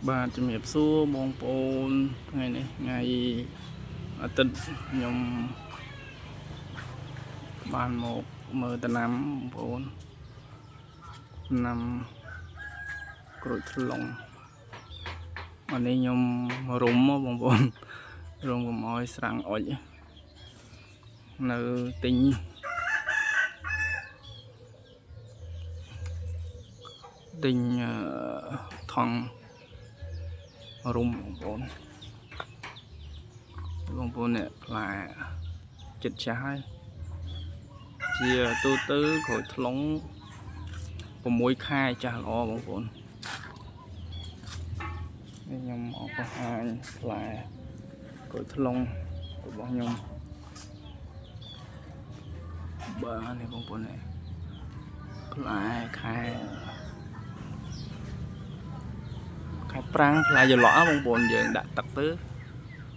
បាទជំរាបសួរបងប្អូនថ្ងៃនេះថ្ងៃអាទិត្យខ្ញុំបានមកមើលដំណាំបងប្អូនដំណាំក្រូចថ្លុងអានេះខ្ញុំរុំបងប្អូនរុំកុំឲ្យស្រាំងអុចនៅទិញថង់រុំបងប្អូននេះផ្លែចិត្តចាស់ហើយជាទូទៅក្រូចថ្លុង6 ខែចាស់ល្អបងប្អូននេះខ្ញុំអបបង្ហាញផ្លែក្រូចថ្លុងរបស់ខ្ញុំបាទនេះបងប្អូននេះផ្លែខែប្រាំងផ្លែច្រឡក់បងប្អូនយើងដាក់ទឹកទៅ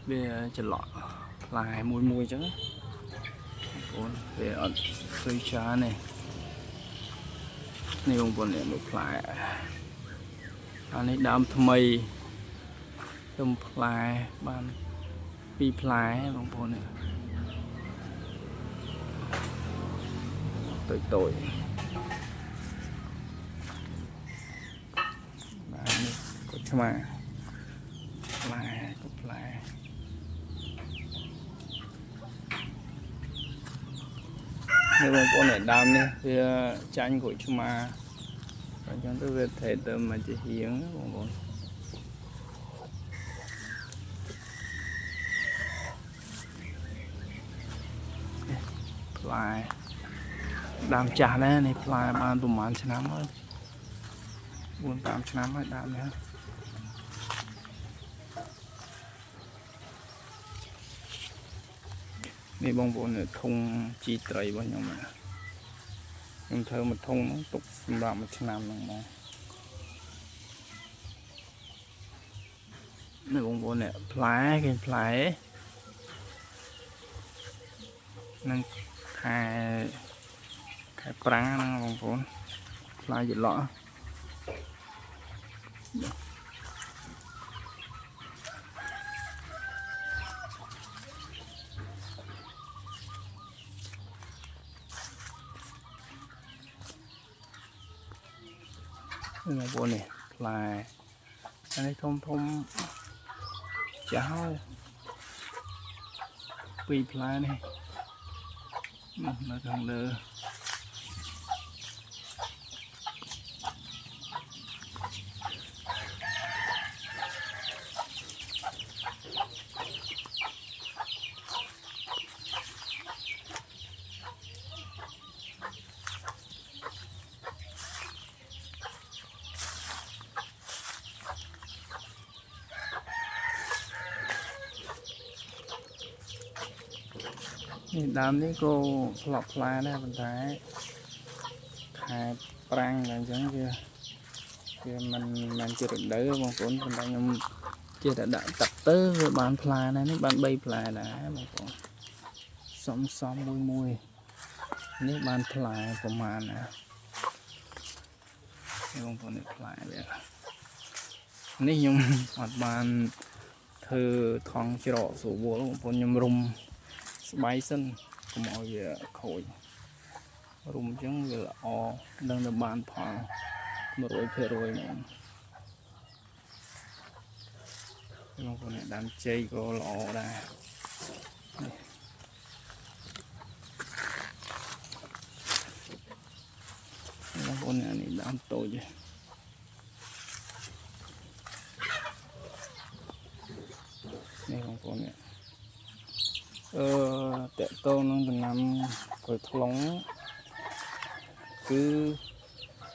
វាច្រឡក់ផ្លែមួយអញ្ចឹងបងប្អូនវាអត់ឃើញច្រើននេះបងប្អូននេះមួយផ្លែអានេះដើមថ្មីទឹមផ្លែបាន2 ផ្លែបងប្អូននេះតូចបាទនេះក៏ឆ្មាផ្លែក៏ផ្លែនេះបងប្អូននេះដើមនេះវាចាញ់ក្រូចឆ្មាអញ្ចឹងទៅវាថេទៅមកជាហៀងបងប្អូនផ្លែដើមចាស់ណានេះផ្លែបានប្រហែលឆ្នាំហើយ4-5 ឆ្នាំហើយដើមនេះនេះបងប្អូនធុងជីត្រីរបស់ខ្ញុំខ្ញុំធ្វើមួយធុងហ្នឹងទុកសម្រាប់មួយឆ្នាំហ្នឹងមកនេះបងប្អូននេះផ្លែគេផ្លែនឹងខែប្រាំងហ្នឹងបងប្អូនផ្លែច្រឡក់បងប្អូននេះផ្លែអានេះធំចាស់ហើយ2 ផ្លែនេះនៅខាងលើនេះដើមនេះក៏ស្លាប់ផ្លែដែរប៉ុន្តែខែប្រាំងតែអញ្ចឹងវាមិនជារដូវបងប្អូនប៉ុន្តែខ្ញុំជាតែដាក់ទឹកទៅវាបានផ្លែដែរនេះបាន3 ផ្លែដែរបងប្អូនសំមួយនេះបានផ្លែប្រមាណណានេះបងប្អូននេះផ្លែវានេះខ្ញុំអត់បានធ្វើថង់ច្រកស្រួលបងប្អូនខ្ញុំរុំស្បៃសិនកុំឲ្យវាខូចរុំអញ្ចឹងវាល្អដឹងតែបានផល100%ហ្មងបងប្អូនដើមជ័យក៏ល្អដែរបងប្អូននេះដើមតូចនេះបងប្អូននេះតកតងនឹងដំណាំក្រូចថ្លុងគឺ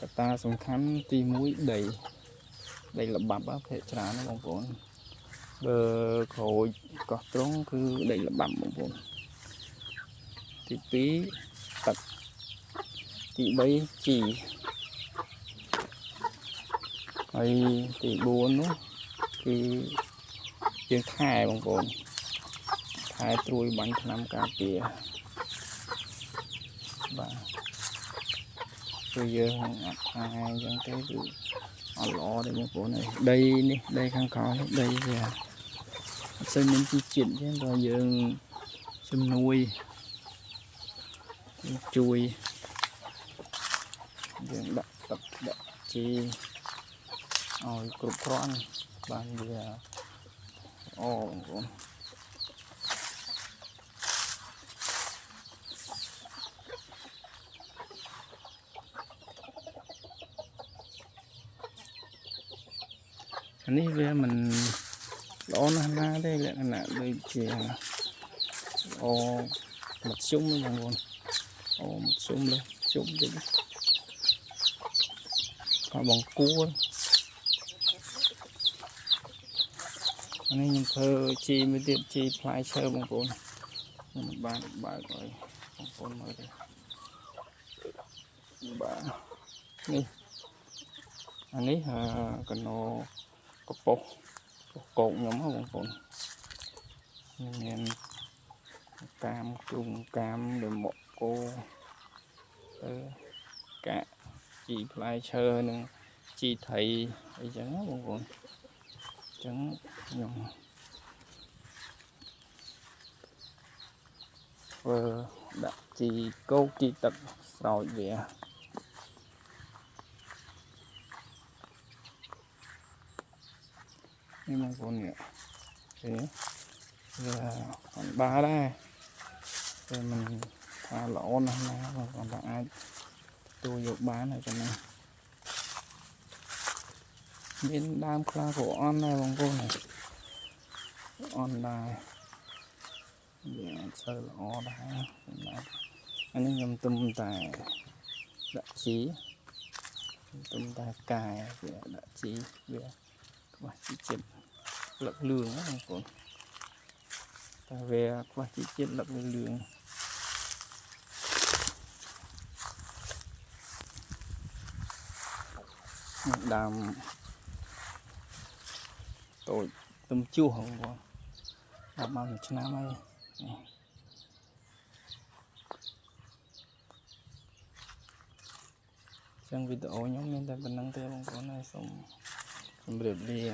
កត្តាសំខាន់ទី1ដីល្បាប់ភាគច្រើនណាបងប្អូនបើក្រូចកោះត្រង់គឺដីល្បាប់បងប្អូនទី2ទឹកទី3ជីហើយទី4នោះគឺជាខែបងប្អូនខែត្រួយបាញ់ថ្នាំការពារបាទគឺយើងអត់ខែអញ្ចឹងទៅគឺ ở lò đây một bộ này đây đi đây khang khó đây kìa xây mình chi chuyển chứ rồi dương xâm nuôi chui dương đập tập đập chi ôi cục con bàn giờ ồ anh ấy về mình lỗ nó na đây lại là đây chỉ ồ một súng nữa mọi người ồ một súng đây súng đi có bằng cua anh ấy nhưng thơ chi mới tiện chi phải chơi bằng cua nhưng mà ba gọi bằng cua mới đây ba đi anh ấy cần nó có bộ cột nhóm bằng cua nên cam chung cam để một cô cả chị lại chơi nên chị thấy ấy chẳng buồn chẳng nhung vừa đã chị câu chị tập rồi về nhưng mà còn nữa thế giờ còn ba đây rồi mình thả lỗ này còn bạn ai tôi dục bán này cho nên bên đam kha của on này bằng cô này online để chơi lỗ đã anh ấy nhầm tum tài đại trí tum tài cài về đại trí về qua chi tiết lập lường á bằng cô về qua chi tiết lập lường đàm tôi tôm chua không có đàm ăn cho nam ấy trong video nhóm nên ta vẫn đang theo con này xong được đi